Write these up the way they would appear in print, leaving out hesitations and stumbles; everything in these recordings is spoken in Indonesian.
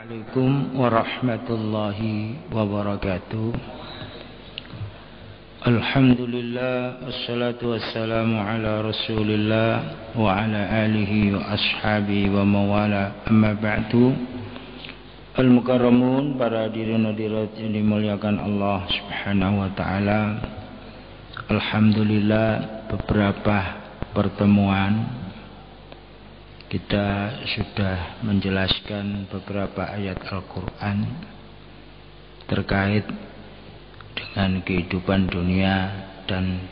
Assalamualaikum warahmatullahi wabarakatuh. Alhamdulillah, wassalatu wassalamu ala rasulillah wa ala alihi wa ashabihi wa mawala, amma ba'du. Al-mukarramun, para hadirin hadirat yang dimuliakan Allah subhanahu wa ta'ala. Alhamdulillah, beberapa pertemuan kita sudah menjelaskan beberapa ayat Al-Quran terkait dengan kehidupan dunia dan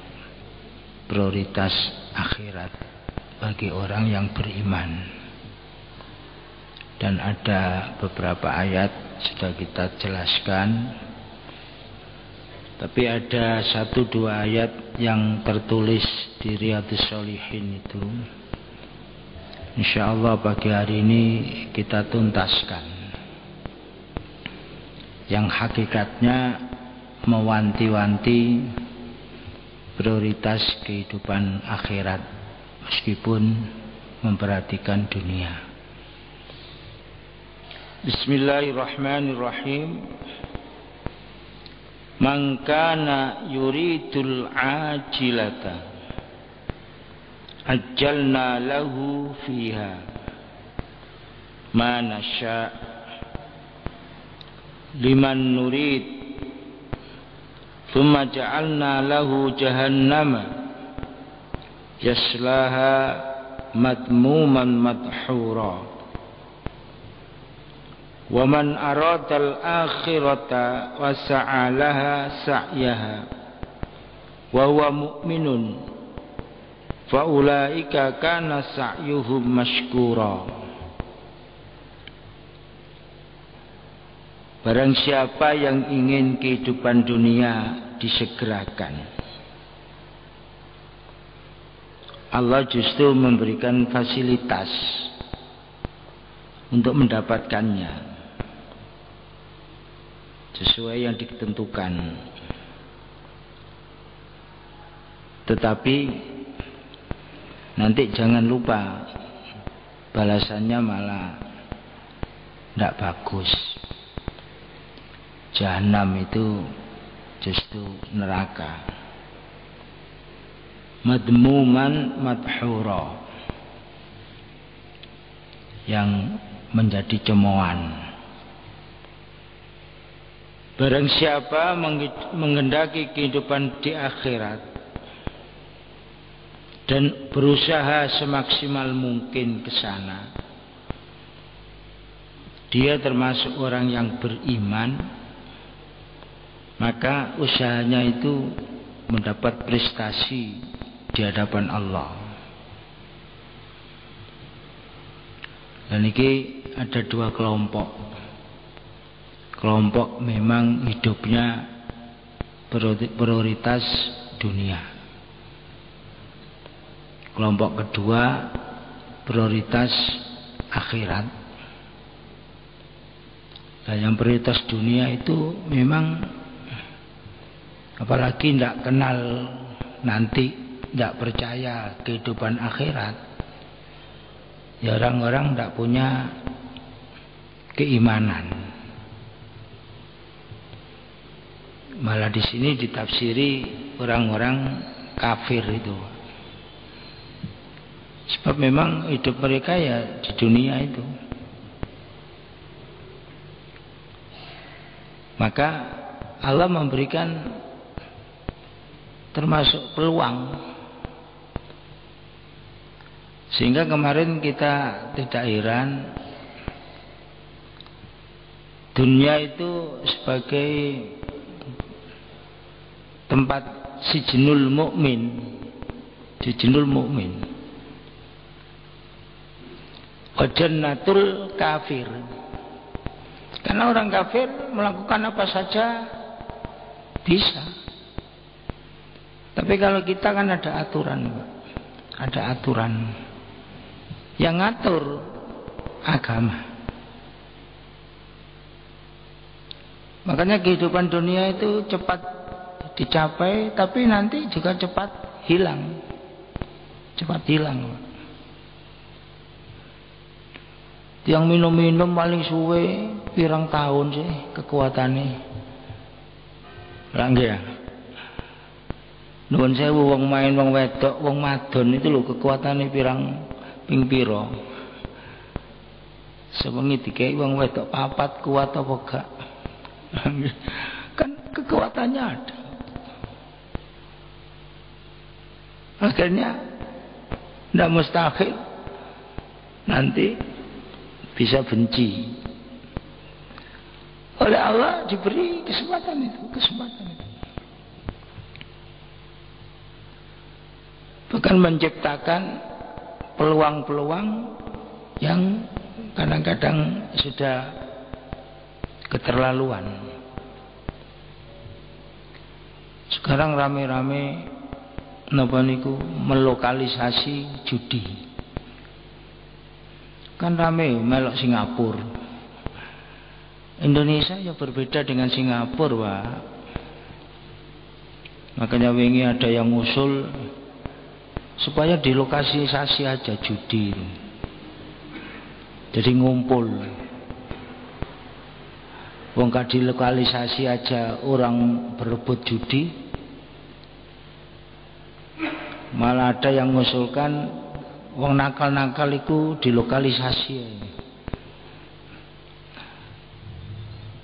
prioritas akhirat bagi orang yang beriman. Dan ada beberapa ayat sudah kita jelaskan, tapi ada 1-2 ayat yang tertulis di Riyadhus Shalihin itu, insyaallah pagi hari ini kita tuntaskan, yang hakikatnya mewanti-wanti prioritas kehidupan akhirat meskipun memperhatikan dunia. Bismillahirrahmanirrahim. Man kana yuridul ajilata ajjalna lahu fiha ma nasha liman nurid thumma ja'alna lahu jahannama yaslaha madmuman madhura wa man aradal akhirata wa sa'alaha sa'yaha wa huwa mu'minun faulaika kana sa'yuhum mashkura. Barang siapa yang ingin kehidupan dunia disegerakan, Allah justru memberikan fasilitas untuk mendapatkannya sesuai yang ditentukan. Tetapi nanti jangan lupa, balasannya malah tidak bagus. Jahanam itu justru neraka. Madmuman madhura, yang menjadi cemoohan. Barang siapa menghendaki kehidupan di akhirat dan berusaha semaksimal mungkin ke sana, dia termasuk orang yang beriman, maka usahanya itu mendapat prestasi di hadapan Allah. Dan ini ada 2 kelompok. Kelompok memang hidupnya prioritas dunia. Kelompok kedua prioritas akhirat. Nah, yang prioritas dunia itu memang, apalagi tidak kenal nanti, tidak percaya kehidupan akhirat, ya orang-orang tidak punya keimanan. Malah di sini ditafsiri orang-orang kafir itu. Sebab memang hidup mereka ya di dunia itu. Maka Allah memberikan termasuk peluang. Sehingga kemarin kita tidak heran, dunia itu sebagai tempat sijnul mukmin, sijnul mukmin, wa jannatul kafir. Karena orang kafir melakukan apa saja bisa. Tapi kalau kita kan ada aturan, ada aturan yang ngatur agama. Makanya kehidupan dunia itu cepat dicapai, tapi nanti juga cepat hilang. Cepat hilang. Yang minum-minum paling suwe pirang tahun sih kekuatannya. Lah nggih ya. Nuwun sewu wong main wong wedok, wong madon itu lho kekuatannya pirang ping pira. Sewengi dikei wong wedok 4 kuat apa gak? Kan kekuatannya ada. Akhirnya tidak mustahil nanti bisa benci. Oleh Allah diberi kesempatan itu. Bahkan menciptakan peluang-peluang yang kadang-kadang sudah keterlaluan. Sekarang rame-rame napa niku melokalisasi judi. Kan rame melok Singapura. Indonesia ya berbeda dengan Singapura, Pak. Makanya wingi ada yang usul supaya dilokalisasi aja judi. Jadi ngumpul. Wong ka dilokalisasi aja orang berebut judi. Malah ada yang mengusulkan wong nakal-nakal itu dilokalisasi.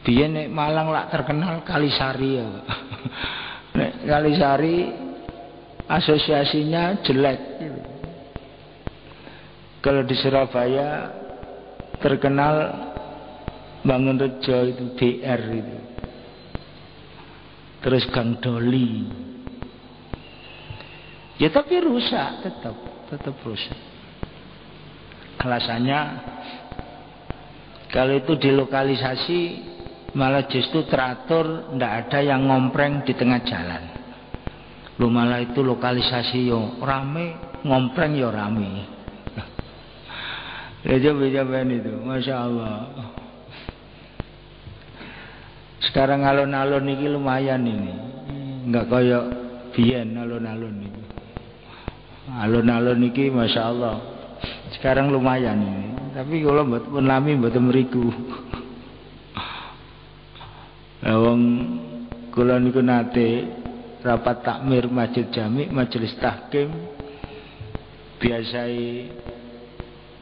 Biyen nek Malang lak terkenal Kalisari ya. Nek Kalisari asosiasinya jelek. Kalau di Surabaya terkenal Bangun Rejo itu BR itu. Terus Gang Doli. Ya tapi rusak tetap rusak. Alasannya kalau itu dilokalisasi malah justru teratur, ndak ada yang ngompreng di tengah jalan. Lu malah itu lokalisasi yo rame, ngompreng yo rame. Coba-coba itu, masya Allah. Sekarang alun-alun ini lumayan ini, nggak kayak biyen alun-alun ini. Alun-alun ini masya Allah. Sekarang lumayan ini, tapi kalau buat penami buat meriku. Wong kula niku nate rapat takmir masjid jami, majelis tahkim. Biasai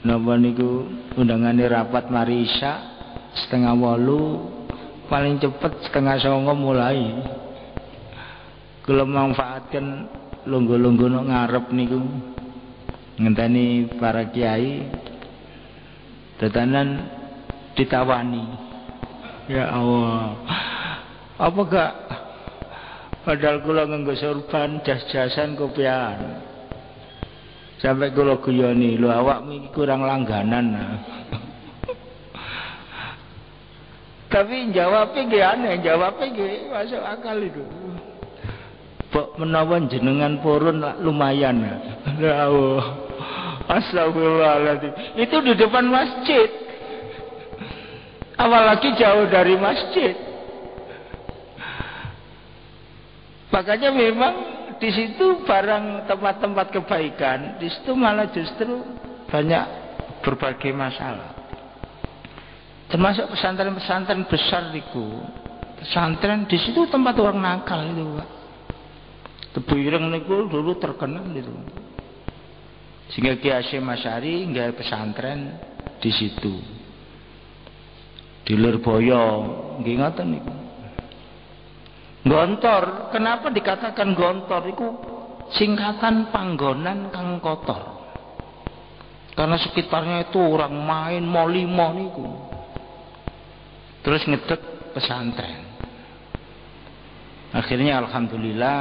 napa niku undangane rapat mari isya 7:30, paling cepet 7:30 mulai. Kula manfaatkan lungguh-lungguh nang ngarep niku. Ngenteni para kiai dadanan ditawani. Ya Allah. Apa gak padahal kula nganggo sorban jas-jasan kopian sampai kula guyoni lho awak iki kurang langganan. Tapi jawabnya nggih aneh, jawabnya nggih masuk akal itu. Kok menawa jenengan purun lumayan. Ya Allah. Astagfirullahaladzim. Itu di depan masjid. Apalagi jauh dari masjid. Makanya memang di situ barang tempat-tempat kebaikan, di situ malah justru banyak berbagai masalah. Termasuk pesantren-pesantren besar itu. Pesantren di situ tempat orang nakal itu, Pak. Tebuireng niku dulu terkenal itu. Sehingga Ki Hasyim Asy'ari nggawe pesantren di situ. Di Lirboyo, nggih ngoten niku. Gontor, kenapa dikatakan gontor? Itu singkatan panggonan kang kotor. Karena sekitarnya itu orang main molimo niku. Terus ngedek pesantren. Akhirnya alhamdulillah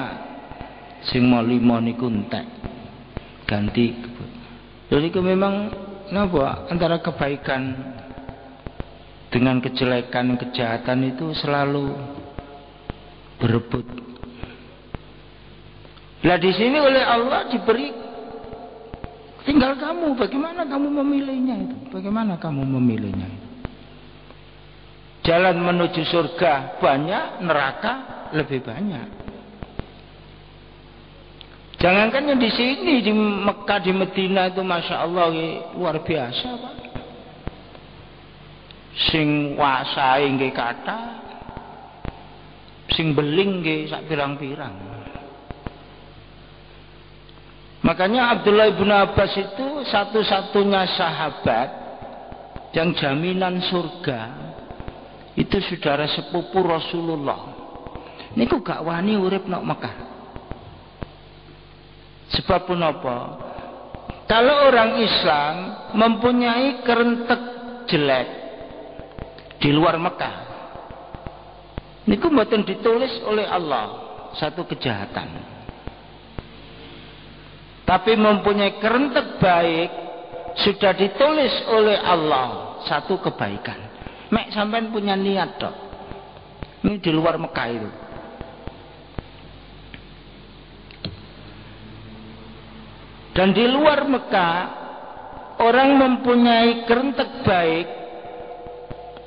sing molimo niku entek. Ganti. Jadi itu memang napa antara kebaikan dengan kejelekan, kejahatan itu selalu berebut. Lah di sini oleh Allah diberi, tinggal kamu bagaimana kamu memilihnya itu. Bagaimana kamu memilihnya itu. Jalan menuju surga banyak, neraka lebih banyak. Jangankan yang di sini di Mekah, di Medina itu masya Allah luar biasa, Pak. Sing wasahe nggih kathah, sing beling nggih sak pirang-pirang. Makanya Abdullah bin Abbas itu satu-satunya sahabat yang jaminan surga itu saudara sepupu Rasulullah. Niku gak wani urip nang Mekah. Sebab punapa? Kalau orang Islam mempunyai kerentek jelek di luar Mekah, niku mboten ditulis oleh Allah satu kejahatan. Tapi mempunyai kerentek baik sudah ditulis oleh Allah satu kebaikan. Mek sampean punya niat dok. Ini di luar Mekah itu. Dan di luar Mekah orang mempunyai kerentek baik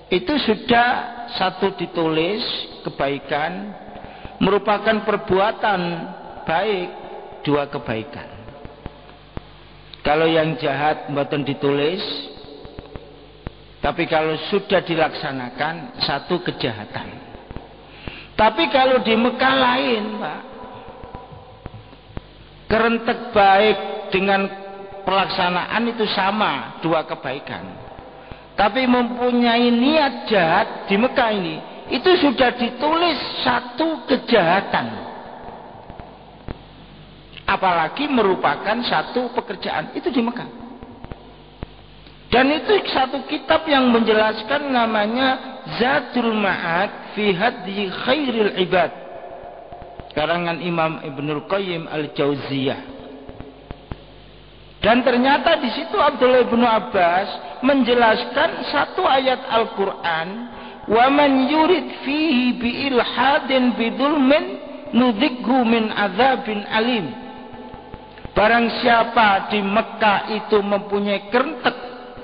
itu sudah satu ditulis kebaikan merupakan perbuatan baik, dua kebaikan. Kalau yang jahat mboten ditulis, tapi kalau sudah dilaksanakan satu kejahatan. Tapi kalau di Mekah lain, Pak, kerentek baik dengan pelaksanaan itu sama, dua kebaikan. Tapi mempunyai niat jahat di Mekah ini, itu sudah ditulis satu kejahatan. Apalagi merupakan satu pekerjaan itu di Mekah. Dan itu satu kitab yang menjelaskan namanya Zadul Ma'ad fi Hadyi Khairil Ibad, karangan Imam Ibnul Qayyim Al-Jauziyah. Dan ternyata di situ Abdullah bin Abbas menjelaskan satu ayat Al-Qur'an, wa man yurid fihi bi ilhadin bidulmin nudzikhu min adzabin alim. Barang siapa di Mekah itu mempunyai kerentek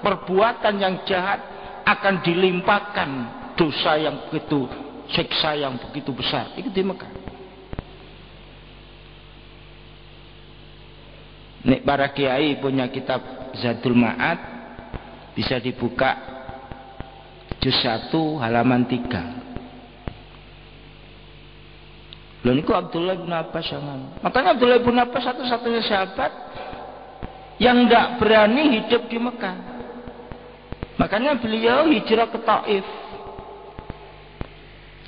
perbuatan yang jahat, akan dilimpahkan dosa yang begitu, siksa yang begitu besar. Itu di Mekah. Nek para kiai punya kitab Zadul Ma'ad, bisa dibuka juz 1 halaman 3. Loh niku Abdullah bin Abbas yang makanya Abdullah bin Abbas satu-satunya sahabat yang tidak berani hidup di Mekah. Makanya beliau hijrah ke Taif.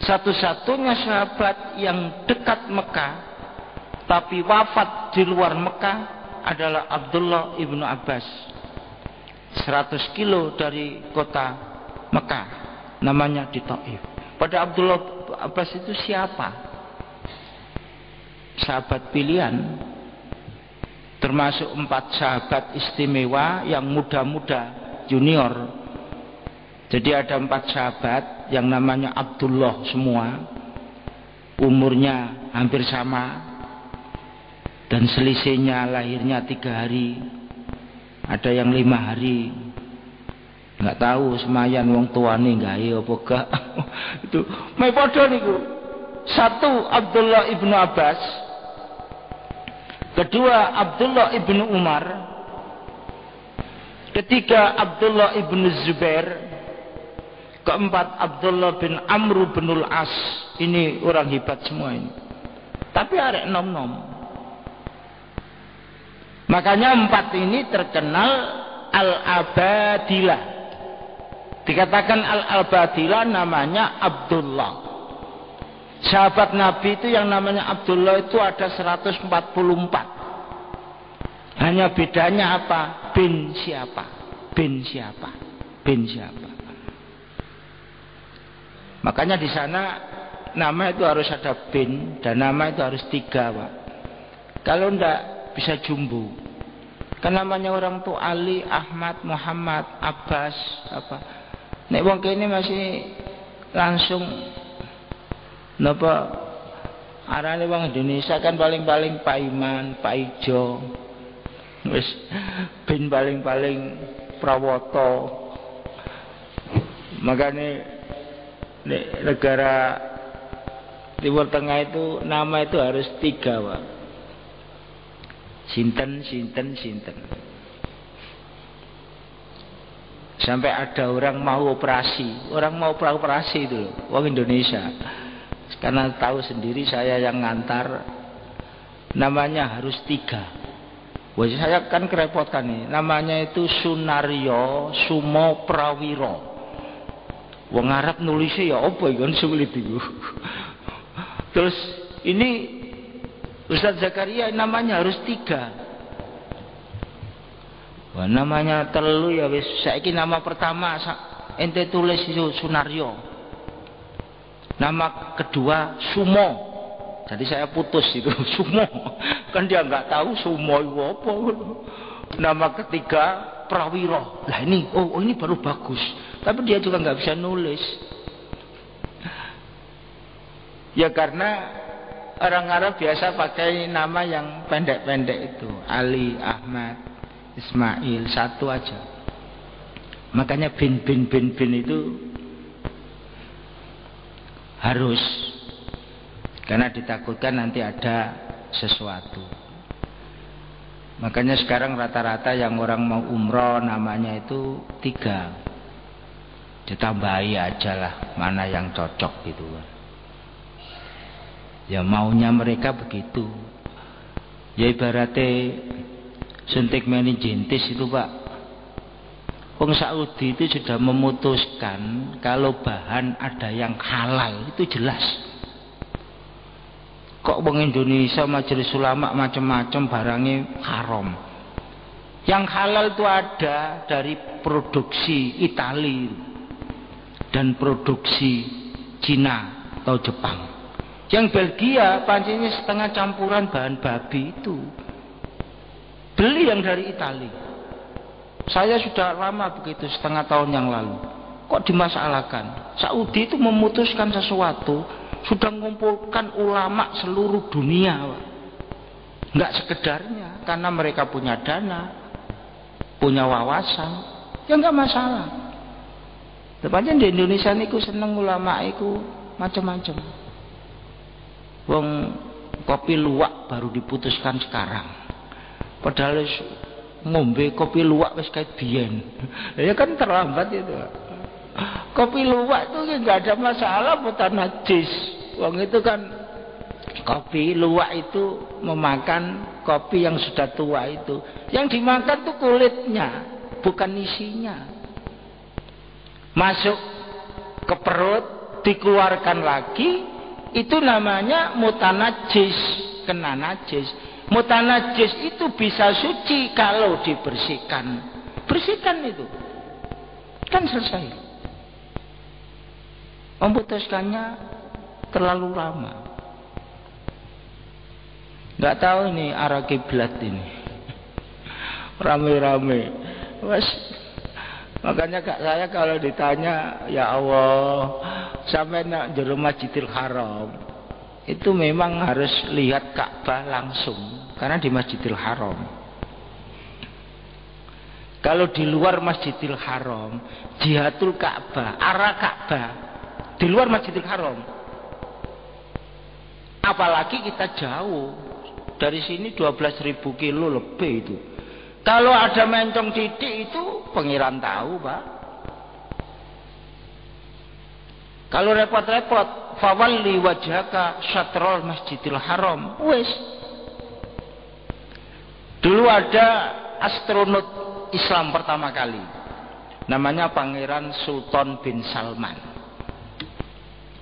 Satu-satunya sahabat yang dekat Mekah tapi wafat di luar Mekah adalah Abdullah ibnu Abbas. 100 kilo dari kota Mekah, namanya di Taif. Pada Abdullah Abbas itu siapa? Sahabat pilihan, termasuk 4 sahabat istimewa yang muda-muda junior. Jadi ada 4 sahabat yang namanya Abdullah semua, umurnya hampir sama dan selisihnya lahirnya 3 hari, ada yang 5 hari. Nggak tahu semayan wong tuane gawe apa gak. Itu mai padha niku. Satu Abdullah ibnu Abbas, kedua Abdullah ibnu Umar, ketiga Abdullah ibnu Zubair, keempat Abdullah bin Amr bin Al-As. Ini orang hebat semua ini, tapi arek nom-nom. Makanya 4 ini terkenal Al-Abadilah. Dikatakan Al-Abadilah namanya Abdullah. Sahabat Nabi itu yang namanya Abdullah itu ada 144. Hanya bedanya apa? Bin siapa? Bin siapa? Bin siapa? Makanya di sana nama itu harus ada bin dan nama itu harus 3, Pak. Kalau enggak bisa jumbo. Kan namanya orang tuh Ali, Ahmad, Muhammad, Abbas, apa. Nek wong kene masih langsung napa arane wong Indonesia kan paling-paling Pak Iman, Pak Ijo. Wis bin paling-paling Prawoto. Makanya negara Timur Tengah itu nama itu harus 3, Pak. Sinten. Sampai ada orang mau operasi itu loh, orang Indonesia. Karena tahu sendiri saya yang ngantar, namanya harus 3. Wah, saya kan kerepotkan nih. Namanya itu Sunaryo Sumo Prawiro. Wong Arab nulisnya ya apa kan sulit itu. Terus ini Ustadz Zakaria namanya harus 3. Wah, namanya telu ya wis saiki nama pertama ente tulis itu Sunaryo. Nama kedua Sumo. Jadi saya putus itu Sumo. Kan dia nggak tahu Sumo itu apa. Nama ketiga Prawiro. Lah ini ini baru bagus. Tapi dia juga nggak bisa nulis. Ya karena orang Arab biasa pakai nama yang pendek-pendek itu. Ali, Ahmad, Ismail, satu aja. Makanya bin itu harus, karena ditakutkan nanti ada sesuatu. Makanya sekarang rata-rata yang orang mau umroh namanya itu 3. Ditambahi aja lah mana yang cocok gitu kan. Ya maunya mereka begitu. Ya ibaratnya suntik meningitis itu Pak. Wong Saudi itu sudah memutuskan kalau bahan ada yang halal itu jelas. Kok wong Indonesia majelis ulama macam-macam barangnya haram. Yang halal itu ada dari produksi Itali dan produksi Cina atau Jepang. Yang Belgia pancinya setengah campuran bahan babi itu. Beli yang dari Itali. Saya sudah lama begitu, setengah tahun yang lalu. Kok dimasalahkan? Saudi itu memutuskan sesuatu, sudah mengumpulkan ulama seluruh dunia. Enggak sekedarnya, karena mereka punya dana, punya wawasan, ya enggak masalah. Tepatnya di Indonesia niku seneng ulama iku macam-macam. Wong kopi luwak baru diputuskan sekarang. Padahal ngombe kopi luwak wis kayak biyen. Ya kan terlambat itu. Kopi luwak itu enggak ada masalah bukan najis. Wong itu kan kopi luwak itu memakan kopi yang sudah tua itu. Yang dimakan tuh kulitnya, bukan isinya. Masuk ke perut, dikeluarkan lagi, itu namanya mutanajis, kena najis. Mutanajis itu bisa suci kalau dibersihkan. Bersihkan itu. Kan selesai. Memutuskannya terlalu lama. Nggak tahu ini arah kiblat ini. Rame-rame. Makanya saya kalau ditanya, ya Allah, sampai nak jero Masjidil Haram, itu memang harus lihat Ka'bah langsung, karena di Masjidil Haram. Kalau di luar Masjidil Haram, jihatul Ka'bah, arah Ka'bah, di luar Masjidil Haram. Apalagi kita jauh, dari sini 12.000 kilo lebih itu. Kalau ada mencong titik itu pengiran tahu Pak. Kalau repot-repot, fawalli wajhaka syatrul Masjidil Haram. Wes. Dulu ada astronot Islam pertama kali. Namanya Pangeran Sultan bin Salman.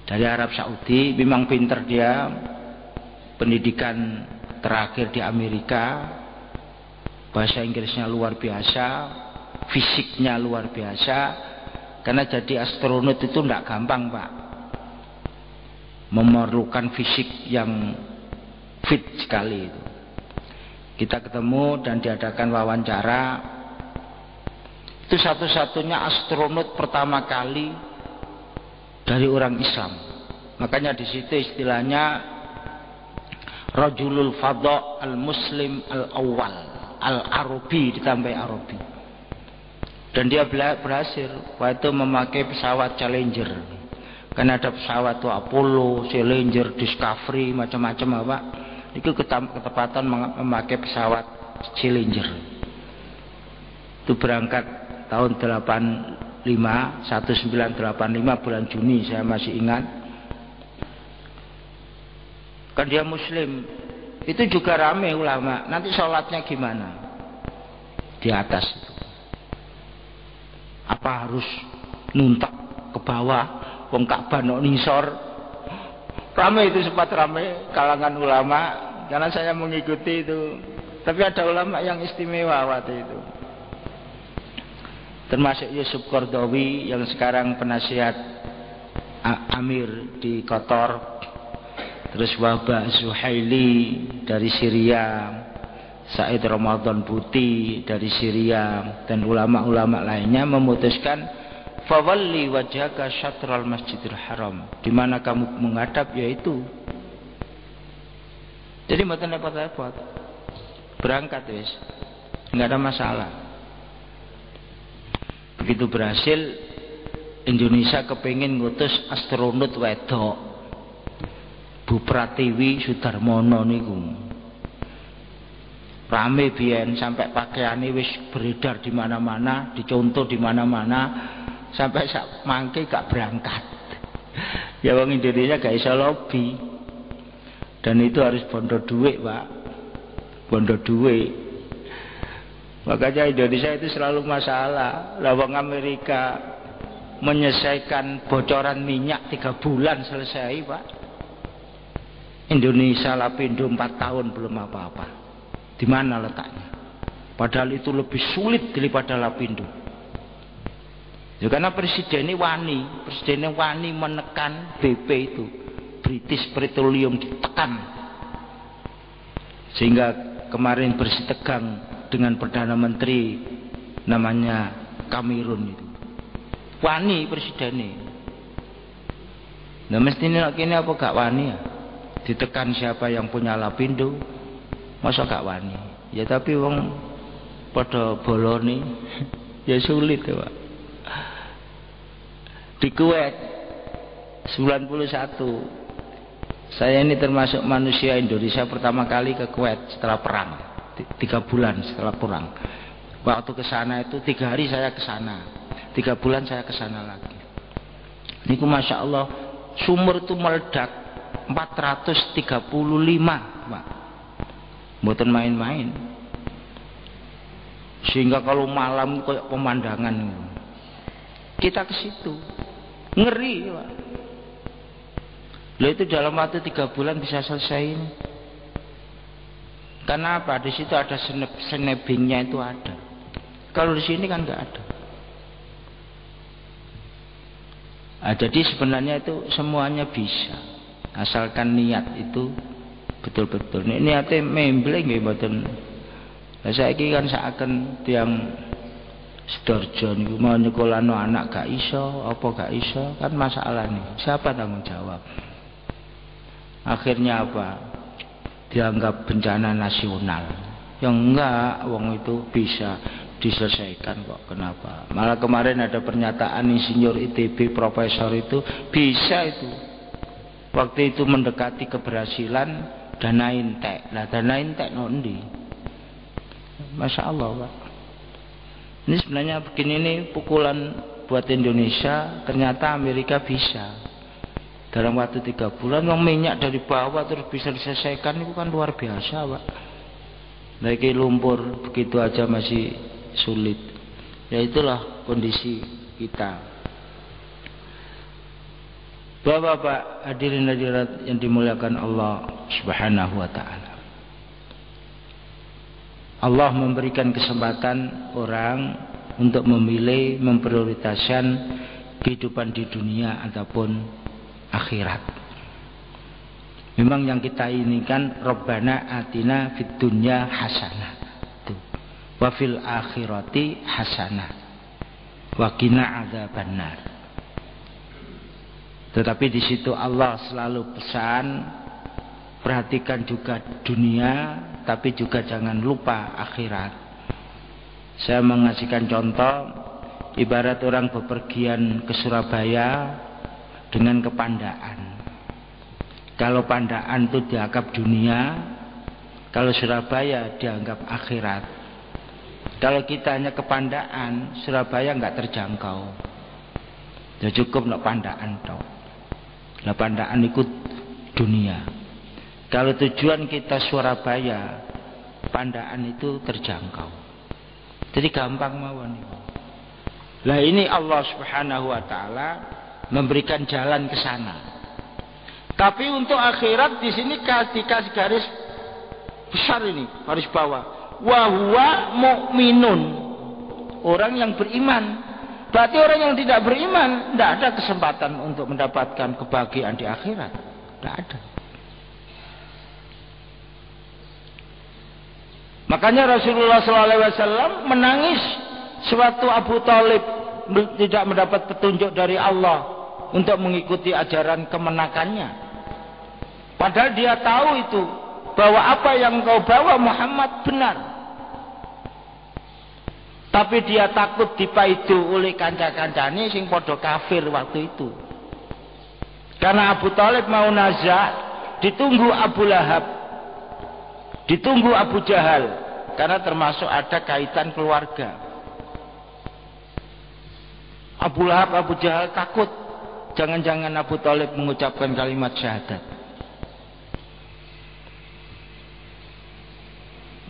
Dari Arab Saudi, memang pinter dia. Pendidikan terakhir di Amerika. Bahasa Inggrisnya luar biasa, fisiknya luar biasa. Karena jadi astronot itu tidak gampang Pak. Memerlukan fisik yang fit sekali itu. Kita ketemu dan diadakan wawancara. Itu satu-satunya astronot pertama kali dari orang Islam. Makanya di situ istilahnya Rajulul Fadha al-Muslim al-Awwal. Al-Arabi ditambah Arabi. Dan dia berhasil waktu memakai pesawat Challenger. Karena ada pesawat tuh Apollo, Challenger, Discovery, macam-macam apa. Itu ketepatan memakai pesawat Challenger. Itu berangkat tahun 1985 bulan Juni, saya masih ingat. Kan dia muslim, itu juga rame ulama, nanti sholatnya gimana di atas itu, apa harus nuntak ke bawah, wong Ka'bah nok nisor. Rame itu, sempat rame kalangan ulama, karena saya mengikuti itu. Tapi ada ulama yang istimewa waktu itu, termasuk Yusuf Qaradawi yang sekarang penasihat Amir di Qatar, terus Wahbah Zuhaili dari Syria, Said Ramadan Buti dari Syria, dan ulama-ulama lainnya memutuskan fawalli wajhaka syatral Masjidil Haram, di mana kamu menghadap yaitu. Jadi mboten repot-repot, berangkat wis, nggak ada masalah. Begitu berhasil, Indonesia kepingin ngutus astronot wedok, Bu Pratiwi Sudarmono niku. Rame biyen sampai pakaiane wis beredar di mana-mana, dicontoh di mana-mana, sampai sak mangke gak berangkat. Ya wong Indonesia gak iso lobby. Dan itu harus bondo duit, Pak. Bondo duit. Makanya Indonesia itu selalu masalah. Lah wong Amerika menyelesaikan bocoran minyak 3 bulan selesai, Pak. Indonesia Lapindo 4 tahun belum apa-apa. Di mana letaknya? Padahal itu lebih sulit daripada Lapindo. Ya karena presidennya wani menekan BP itu, British Petroleum, ditekan. Sehingga kemarin bersih tegang dengan Perdana Menteri namanya Cameron itu. Wani presidennya. Nah mestinya kini apa gak wani ya? Ditekan siapa yang punya Lapindo, masa gak wani? Ya tapi wong pada boloni ya sulit ya, Pak. Di Kuwait 91, saya ini termasuk manusia Indonesia pertama kali ke Kuwait setelah perang, 3 bulan setelah perang. Waktu ke sana itu 3 hari saya ke sana, 3 bulan saya ke sana lagi. Niku masya Allah, sumur itu meledak 435, Pak. Mboten main-main. Sehingga kalau malam kayak pemandangan, kita ke situ ngeri, Pak. Loh itu dalam waktu 3 bulan bisa selesai ini. Karena apa? Di situ ada snebingnya itu ada. Kalau di sini kan nggak ada. Nah, jadi sebenarnya itu semuanya bisa, asalkan niat itu betul-betul. Ini niatnya membleng nggih mboten. Lah saiki kan seakan tiang Sidoarjo niku mau nyekolahno anak gak iso, apa gak iso, kan masalah nih. Siapa tanggung jawab? Akhirnya apa? Dianggap bencana nasional. Yang enggak, wong itu bisa diselesaikan kok. Kenapa? Malah kemarin ada pernyataan insinyur ITB profesor itu bisa itu. Waktu itu mendekati keberhasilan dana intek. Lah dana intek nondi? Masya Allah, Pak. Ini sebenarnya begini nih pukulan buat Indonesia. Ternyata Amerika bisa dalam waktu 3 bulan yang minyak dari bawah terus bisa diselesaikan. Itu kan luar biasa, Pak. Lagi lumpur begitu aja masih sulit. Ya itulah kondisi kita. Bapak-bapak hadirin hadirat yang dimuliakan Allah Subhanahu wa taala. Allah memberikan kesempatan orang untuk memilih, memprioritaskan kehidupan di dunia ataupun akhirat. Memang yang kita inginkan Rabbana atina fid dunya hasanah wa fil akhirati hasanah wa qina adzabannar. Tetapi di situ Allah selalu pesan, perhatikan juga dunia, tapi juga jangan lupa akhirat. Saya mengasihkan contoh, ibarat orang bepergian ke Surabaya dengan ke Pandaan. Kalau Pandaan itu dianggap dunia, kalau Surabaya dianggap akhirat. Kalau kita hanya ke Pandaan, Surabaya nggak terjangkau. Ya cukup nak Pandaan toh. Lah Pandaan ikut dunia. Kalau tujuan kita Surabaya, Pandaan itu terjangkau. Jadi gampang mawon. Lah ini Allah Subhanahu wa taala memberikan jalan ke sana. Tapi untuk akhirat di sini dikasih garis besar ini, garis bawah. Wa huwa mu'minun. Orang yang beriman. Berarti orang yang tidak beriman tidak ada kesempatan untuk mendapatkan kebahagiaan di akhirat. Tidak ada. Makanya Rasulullah SAW menangis sewaktu Abu Thalib tidak mendapat petunjuk dari Allah untuk mengikuti ajaran kemenakannya. Padahal dia tahu itu bahwa apa yang kau bawa Muhammad benar. Tapi dia takut dipaidu oleh kanca-kancane sing padha kafir waktu itu. Karena Abu Thalib mau nazak, ditunggu Abu Lahab, ditunggu Abu Jahal, karena termasuk ada kaitan keluarga. Abu Lahab, Abu Jahal takut, jangan-jangan Abu Thalib mengucapkan kalimat syahadat.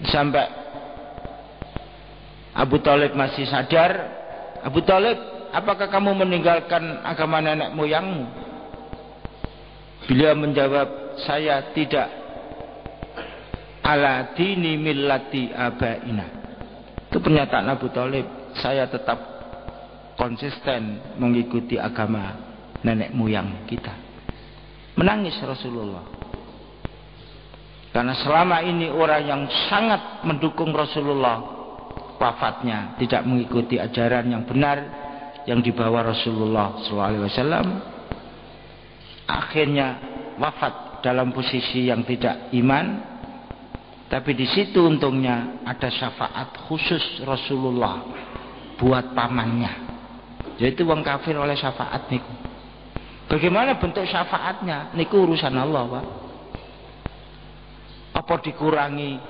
Sampai Abu Thalib masih sadar. Abu Thalib, apakah kamu meninggalkan agama nenek moyangmu? Beliau menjawab, saya tidak. Ala dini millati abaina. Itu pernyataan Abu Thalib. Saya tetap konsisten mengikuti agama nenek moyang kita. Menangis Rasulullah. Karena selama ini orang yang sangat mendukung Rasulullah, wafatnya tidak mengikuti ajaran yang benar yang dibawa Rasulullah SAW, akhirnya wafat dalam posisi yang tidak iman. Tapi di situ untungnya ada syafaat khusus Rasulullah buat pamannya, yaitu wong kafir oleh syafaat niku. Bagaimana bentuk syafaatnya? Niku urusan Allah, Pak. Apa dikurangi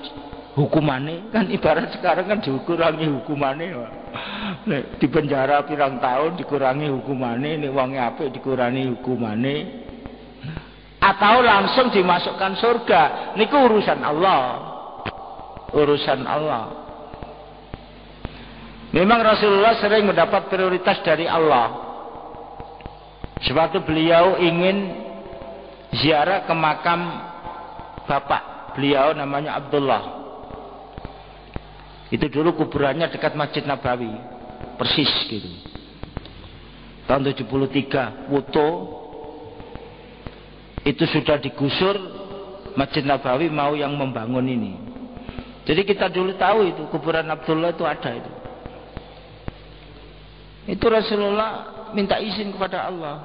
hukumannya? Kan ibarat sekarang kan dikurangi hukumannya, Pak. Nek di penjara pirang tahun dikurangi hukumannya, nek wong apik dikurangi hukumannya, atau langsung dimasukkan surga. Niku urusan Allah. Urusan Allah. Memang Rasulullah sering mendapat prioritas dari Allah. Sebab itu beliau ingin ziarah ke makam bapak beliau namanya Abdullah. Itu dulu kuburannya dekat Masjid Nabawi, persis gitu. Tahun 73 foto itu sudah digusur, Masjid Nabawi mau yang membangun ini. Jadi kita dulu tahu itu kuburan Abdullah itu ada itu. Itu Rasulullah minta izin kepada Allah.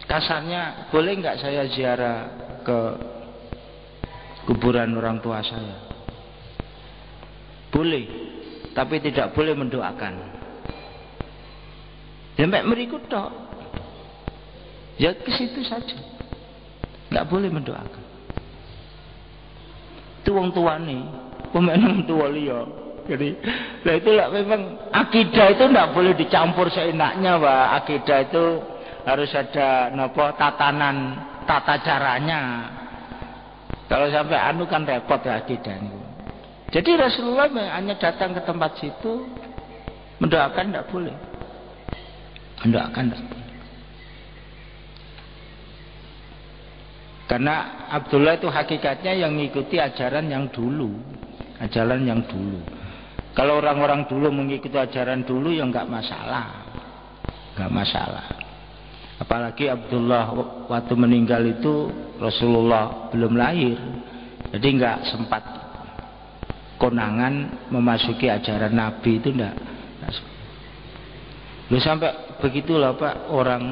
Kasarnya, boleh nggak saya ziarah ke kuburan orang tua saya? Boleh, tapi tidak boleh mendoakan. Sampai merikut tok. Ya ke situ saja. Nggak boleh mendoakan. Itu wong tuane, pemain tua liya. Jadi, nah itulah memang akidah itu tidak boleh dicampur seenaknya, Pak. Akidah itu harus ada tatanan, tata caranya. Kalau sampai anu kan repot ya akidah ini. Jadi Rasulullah hanya datang ke tempat situ, mendoakan tidak boleh. Mendoakan tidak boleh. Karena Abdullah itu hakikatnya yang mengikuti ajaran yang dulu. Ajaran yang dulu. Kalau orang-orang dulu mengikuti ajaran dulu ya enggak masalah. Enggak masalah. Apalagi Abdullah waktu meninggal itu Rasulullah belum lahir. Jadi enggak sempat konangan memasuki ajaran Nabi itu enggak. Loh sampai begitulah Pak, orang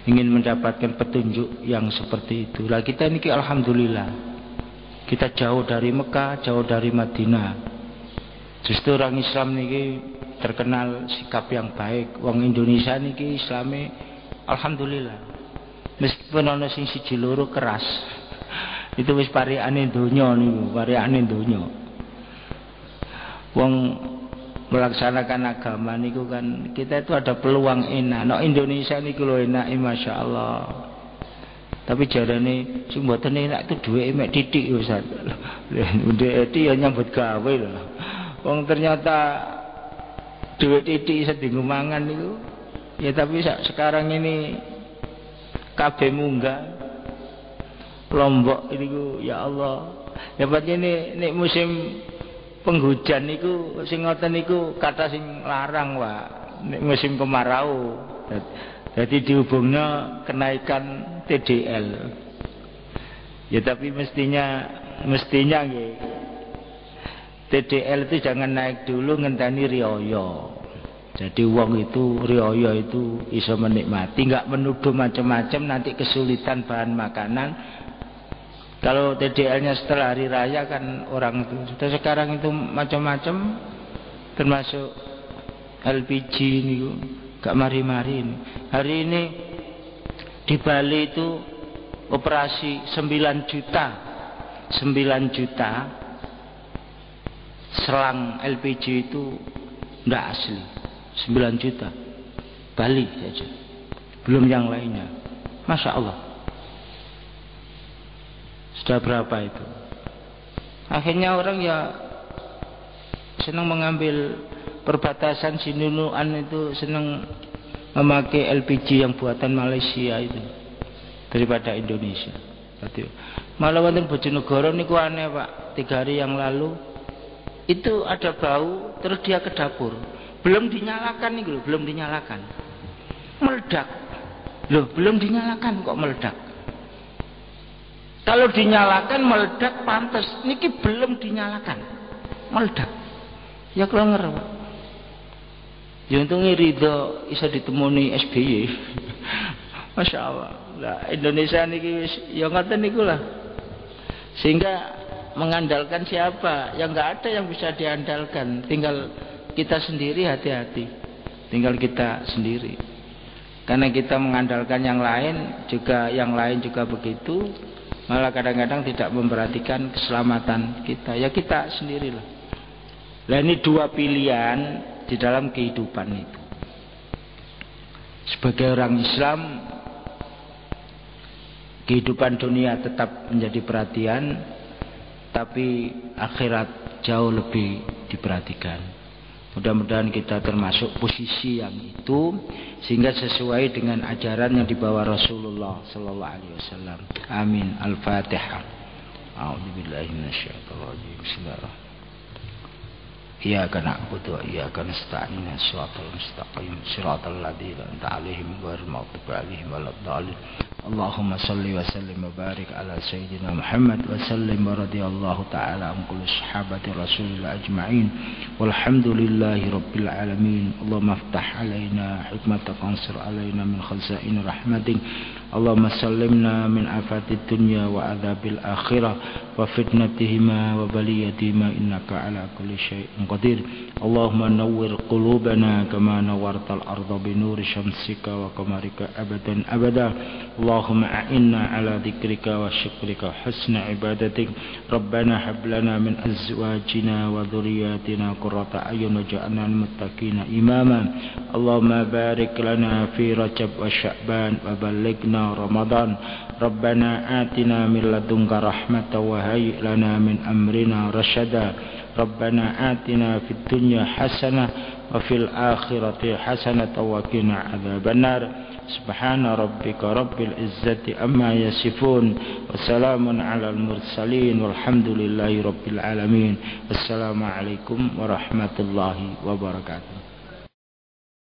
ingin mendapatkan petunjuk yang seperti itu. Lah kita ini alhamdulillah. Kita jauh dari Mekah, jauh dari Madinah. Justru orang Islam ini terkenal sikap yang baik. Wong Indonesia niki Islame alhamdulillah. Meskipun ana sing siji loro keras. Itu wis pariane donya niku, pariane donya. Wong melaksanakan agama niku kan kita itu ada peluang enak. No Indonesia niku lho enak, Masya Allah. Tapi jarane sing mboten enak itu duwe mek titik Ustaz. Udah itu ya nyambut gawe lho. Wong ternyata duwe titik iso dienggo mangan niku. Ya tapi sekarang ini kabeh munggah. Lombok niku ya Allah. Hebatnya nek musim penghujan niku sing ngoten niku kata sing larang Pak. Nek musim kemarau. Jadi dihubungnya kenaikan TDL. Ya tapi mestinya nggih. TDL itu jangan naik dulu ngenteni riyo. Jadi wong itu riyo itu iso menikmati, enggak menuduh macam-macam nanti kesulitan bahan makanan. Kalau TDL-nya setelah hari raya kan orang itu sudah sekarang itu macam-macam termasuk LPG niku. Gak mari-mari ini. Hari ini di Bali itu operasi 9 juta selang LPG itu ndak asli. 9 juta Bali saja, belum yang lainnya. Masya Allah, sudah berapa itu? Akhirnya orang ya senang mengambil perbatasan Sinunuan itu, senang memakai LPG yang buatan Malaysia itu daripada Indonesia. Malah wonten Bojonegoro niku aneh Pak. 3 hari yang lalu itu ada bau, terus dia ke dapur, belum dinyalakan nih, belum dinyalakan, meledak. Loh, belum dinyalakan kok meledak? Kalau dinyalakan meledak pantas, niki belum dinyalakan meledak. Ya kalau ngerti. Ya untungnya Ridho bisa ditemuni SBY. Masya Allah. Nah, Indonesia niki ya ngoten niku lah. Sehingga mengandalkan siapa? Ya nggak ada yang bisa diandalkan. Tinggal kita sendiri, hati-hati. Tinggal kita sendiri. Karena kita mengandalkan yang lain juga begitu. Malah kadang-kadang tidak memperhatikan keselamatan kita. Ya kita sendirilah. Nah ini 2 pilihan di dalam kehidupan itu. Sebagai orang Islam, kehidupan dunia tetap menjadi perhatian, tapi akhirat jauh lebih diperhatikan. Mudah-mudahan kita termasuk posisi yang itu, sehingga sesuai dengan ajaran yang dibawa Rasulullah sallallahu alaihi wasallam. Amin. Al-Fatihah. A'udzubillahi minasyaitonir rajim. Bismillahirrahmanirrahim. Iyyaka na'budu wa iyyaka nasta'in. Shiratal mustaqim. Shiratal ladzina an'amta 'alaihim ghairil maghdubi 'alaihim waladdallin. Allahumma salli wa sallim wa barik ala sayyidina Muhammad wa sallim wa radiyallahu ta'ala an kulli sahabati Rasulillah ajma'in. Walhamdulillahi rabbil alamin. Allahumma aftah 'alaina hikmataka ansur 'alaina min khazain rahmatik. Allahumma sallimna min afatid dunya wa adzabil akhirah wa fitnatihima wa baliyatihima innaka ala kulli syai'in qadir. Allahumma nawwir qulubana kama nawwartal arda bi nuri syamsika wa qamarika abadan abada. Allahumma a'inna ala dzikrika wa syukrika husna ibadatik. Rabbana hab lana min azwajina wa dhurriyyatina qurrata a'yun waj'alna lil muttaqina imama. Allahumma barik lana fi Rajab wa Sya'ban wa ballighna Ramadan. Rabbana atina min ladunka rahmatan wa hayyi lana min amrina rasyada. Rabbana atina fid dunya hasanah wa fil akhirati hasanah wa qina adzabannar. Subhana rabbika rabbil izzati amma yasifun wa salamun alal mursalin walhamdulillahi rabbil alamin. Wassalamualaikum warahmatullahi wabarakatuh.